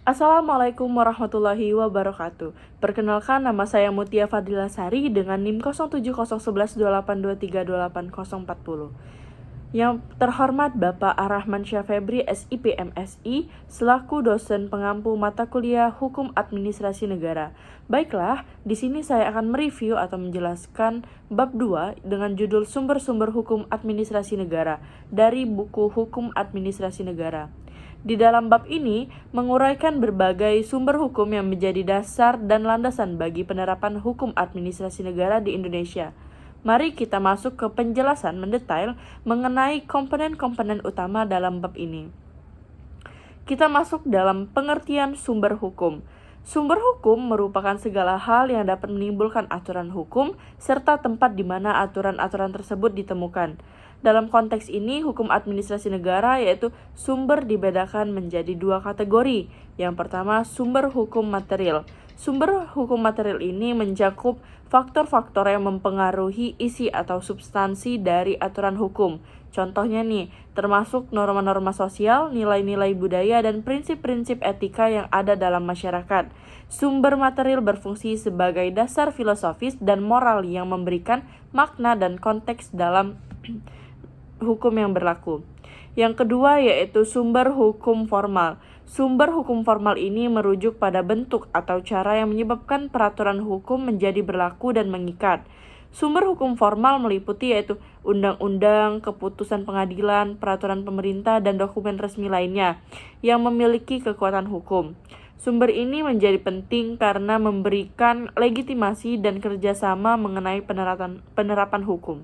Assalamualaikum warahmatullahi wabarakatuh. Perkenalkan, nama saya Mutia Fadila Sari dengan NIM 07011128232840. Yang terhormat Bapak Ar-Rahman Syah Febri SIP MSI selaku dosen pengampu mata kuliah Hukum Administrasi Negara. Baiklah, di sini saya akan mereview atau menjelaskan bab 2 dengan judul Sumber-sumber Hukum Administrasi Negara dari buku Hukum Administrasi Negara. Di dalam bab ini menguraikan berbagai sumber hukum yang menjadi dasar dan landasan bagi penerapan hukum administrasi negara di Indonesia. Mari kita masuk ke penjelasan mendetail mengenai komponen-komponen utama dalam bab ini. Kita masuk dalam pengertian sumber hukum. Sumber hukum merupakan segala hal yang dapat menimbulkan aturan hukum serta tempat di mana aturan-aturan tersebut ditemukan. Dalam konteks ini, hukum administrasi negara yaitu sumber dibedakan menjadi dua kategori. Yang pertama, sumber hukum material. Sumber hukum material ini mencakup faktor-faktor yang mempengaruhi isi atau substansi dari aturan hukum. Contohnya nih, termasuk norma-norma sosial, nilai-nilai budaya, dan prinsip-prinsip etika yang ada dalam masyarakat. Sumber material berfungsi sebagai dasar filosofis dan moral yang memberikan makna dan konteks dalam hukum yang berlaku. Yang kedua yaitu sumber hukum formal. Sumber hukum formal ini merujuk pada bentuk atau cara yang menyebabkan peraturan hukum menjadi berlaku dan mengikat. Sumber hukum formal meliputi yaitu undang-undang, keputusan pengadilan, peraturan pemerintah, dan dokumen resmi lainnya yang memiliki kekuatan hukum. Sumber ini menjadi penting karena memberikan legitimasi dan kerjasama mengenai penerapan hukum.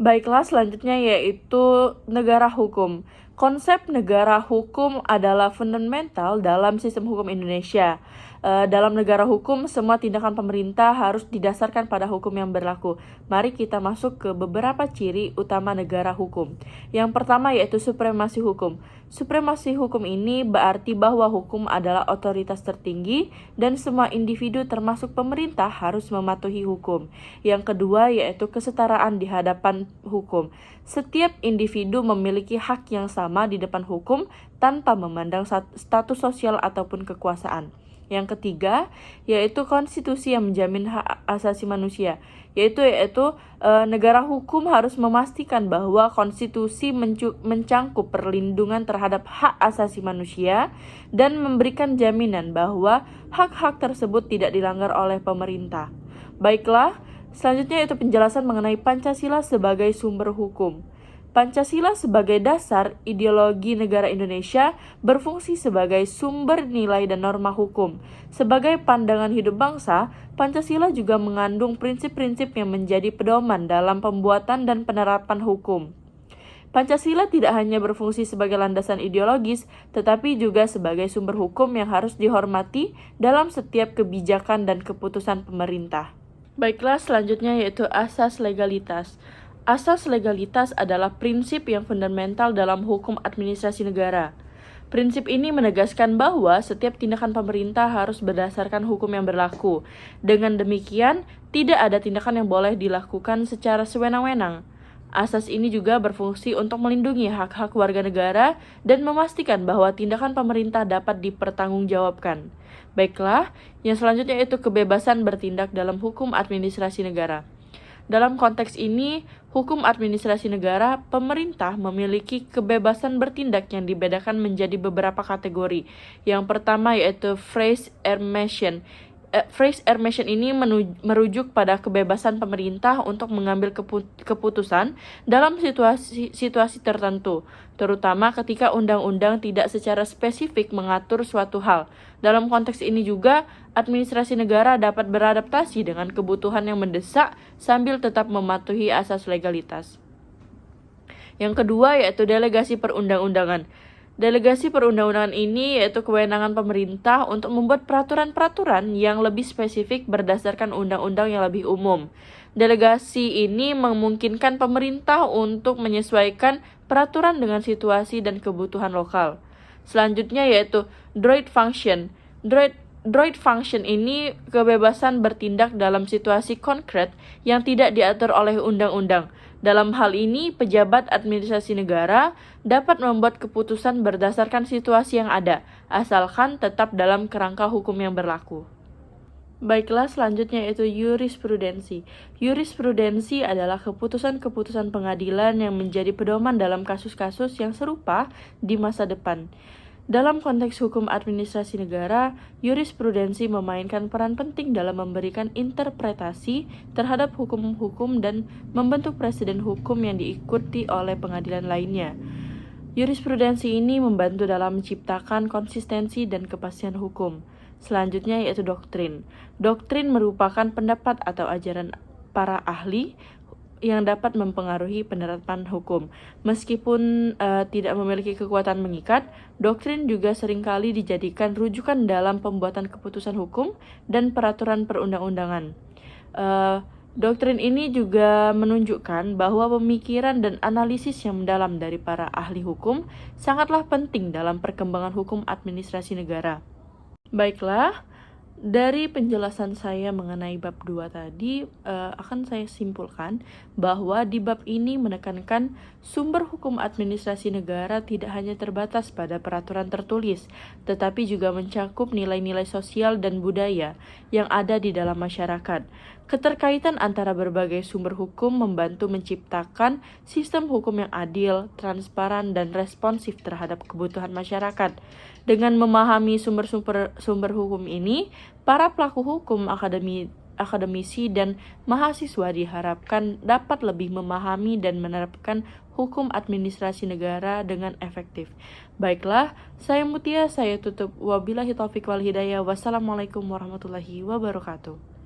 Baiklah, selanjutnya yaitu negara hukum. Konsep negara hukum adalah fundamental dalam sistem hukum Indonesia. Dalam negara hukum, semua tindakan pemerintah harus didasarkan pada hukum yang berlaku. Mari kita masuk ke beberapa ciri utama negara hukum. Yang pertama yaitu supremasi hukum. Supremasi hukum ini berarti bahwa hukum adalah otoritas tertinggi dan semua individu termasuk pemerintah harus mematuhi hukum. Yang kedua yaitu kesetaraan di hadapan hukum. Setiap individu memiliki hak yang sama di depan hukum tanpa memandang status sosial ataupun kekuasaan. Yang ketiga yaitu konstitusi yang menjamin hak asasi manusia, yaitu negara hukum harus memastikan bahwa konstitusi mencangkup perlindungan terhadap hak asasi manusia dan memberikan jaminan bahwa hak-hak tersebut tidak dilanggar oleh pemerintah. Baiklah, selanjutnya yaitu penjelasan mengenai Pancasila sebagai sumber hukum. Pancasila sebagai dasar ideologi negara Indonesia berfungsi sebagai sumber nilai dan norma hukum. Sebagai pandangan hidup bangsa, Pancasila juga mengandung prinsip-prinsip yang menjadi pedoman dalam pembuatan dan penerapan hukum. Pancasila tidak hanya berfungsi sebagai landasan ideologis, tetapi juga sebagai sumber hukum yang harus dihormati dalam setiap kebijakan dan keputusan pemerintah. Baiklah, selanjutnya yaitu asas legalitas. Asas legalitas adalah prinsip yang fundamental dalam hukum administrasi negara. Prinsip ini menegaskan bahwa setiap tindakan pemerintah harus berdasarkan hukum yang berlaku. Dengan demikian, tidak ada tindakan yang boleh dilakukan secara sewenang-wenang. Asas ini juga berfungsi untuk melindungi hak-hak warga negara dan memastikan bahwa tindakan pemerintah dapat dipertanggungjawabkan. Baiklah, yang selanjutnya yaitu kebebasan bertindak dalam hukum administrasi negara. Dalam konteks ini, hukum administrasi negara, pemerintah memiliki kebebasan bertindak yang dibedakan menjadi beberapa kategori. Yang pertama yaitu phrase ermation. Phrase ermation ini merujuk pada kebebasan pemerintah untuk mengambil keputusan dalam situasi tertentu, terutama ketika undang-undang tidak secara spesifik mengatur suatu hal. Dalam konteks ini juga, administrasi negara dapat beradaptasi dengan kebutuhan yang mendesak sambil tetap mematuhi asas legalitas. Yang kedua yaitu delegasi perundang-undangan. Delegasi perundang-undangan ini yaitu kewenangan pemerintah untuk membuat peraturan-peraturan yang lebih spesifik berdasarkan undang-undang yang lebih umum. Delegasi ini memungkinkan pemerintah untuk menyesuaikan peraturan dengan situasi dan kebutuhan lokal. Selanjutnya yaitu droit function. Droit function ini kebebasan bertindak dalam situasi konkret yang tidak diatur oleh undang-undang. Dalam hal ini, pejabat administrasi negara dapat membuat keputusan berdasarkan situasi yang ada, asalkan tetap dalam kerangka hukum yang berlaku. Baiklah, selanjutnya yaitu jurisprudensi. Jurisprudensi adalah keputusan-keputusan pengadilan yang menjadi pedoman dalam kasus-kasus yang serupa di masa depan. Dalam konteks hukum administrasi negara, jurisprudensi memainkan peran penting dalam memberikan interpretasi terhadap hukum-hukum dan membentuk presiden hukum yang diikuti oleh pengadilan lainnya. Jurisprudensi ini membantu dalam menciptakan konsistensi dan kepastian hukum. Selanjutnya yaitu doktrin. Doktrin merupakan pendapat atau ajaran para ahli yang dapat mempengaruhi penerapan hukum. Meskipun tidak memiliki kekuatan mengikat, doktrin juga seringkali dijadikan rujukan dalam pembuatan keputusan hukum dan peraturan perundang-undangan. Doktrin ini juga menunjukkan bahwa pemikiran dan analisis yang mendalam dari para ahli hukum sangatlah penting dalam perkembangan hukum administrasi negara. Baiklah, dari penjelasan saya mengenai bab 2 tadi, akan saya simpulkan bahwa di bab ini menekankan sumber hukum administrasi negara tidak hanya terbatas pada peraturan tertulis, tetapi juga mencakup nilai-nilai sosial dan budaya yang ada di dalam masyarakat. Keterkaitan antara berbagai sumber hukum membantu menciptakan sistem hukum yang adil, transparan, dan responsif terhadap kebutuhan masyarakat. Dengan memahami sumber hukum ini, para pelaku hukum, akademisi, dan mahasiswa diharapkan dapat lebih memahami dan menerapkan hukum administrasi negara dengan efektif. Baiklah, saya Mutia, saya tutup. Wabillahi taufiq wal hidayah. Wassalamualaikum warahmatullahi wabarakatuh.